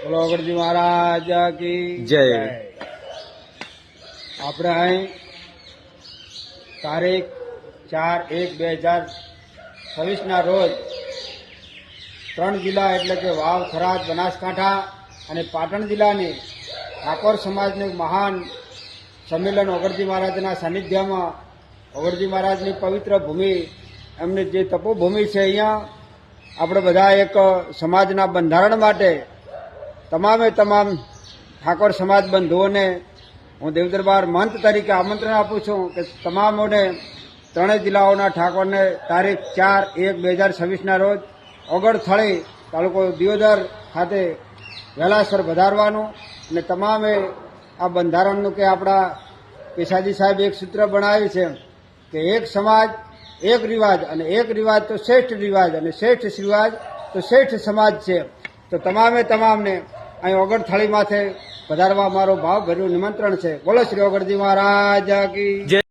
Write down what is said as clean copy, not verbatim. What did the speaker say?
બોલો અગરજી મહારાજ કી જય. આપણે અહીં તારીખ 4/1/2026 રોજ 3 જિલ્લા એટલે કે વાવ, થરાદ, બનાસકાંઠા અને પાટણ જિલ્લાની ઠાકોર સમાજનું એક મહાન સંમેલન અગરજી મહારાજના સાનિધ્યમાં, અગરજી મહારાજની પવિત્ર ભૂમિ, એમની જે તપોભૂમિ છે, અહીંયા આપણે બધા એક સમાજના બંધારણ માટે તમામે તમામ ઠાકોર સમાજ બંધુઓને હું દેવદરબાર મહંત તરીકે આમંત્રણ આપું છું કે તમામોને ત્રણેય જિલ્લાઓના ઠાકોરને તારીખ 4/1/2026 રોજ ઓગળથળી તાલુકો દિયોદર ખાતે વહેલાસર વધારવાનું અને તમામે આ બંધારણનું કે આપણા કેસાજી સાહેબ એક સૂત્ર બનાવ્યું છે કે એક સમાજ એક રિવાજ, અને એક રિવાજ તો શ્રેષ્ઠ રિવાજ, અને શ્રેષ્ઠ રિવાજ તો શ્રેષ્ઠ સમાજ છે. તો તમામને અહીં ઓગળથળી માથે પધારવા મારો ભાવભર્યું નિમંત્રણ છે. બોલો શ્રી ઓગળજી મહારાજ કી જય.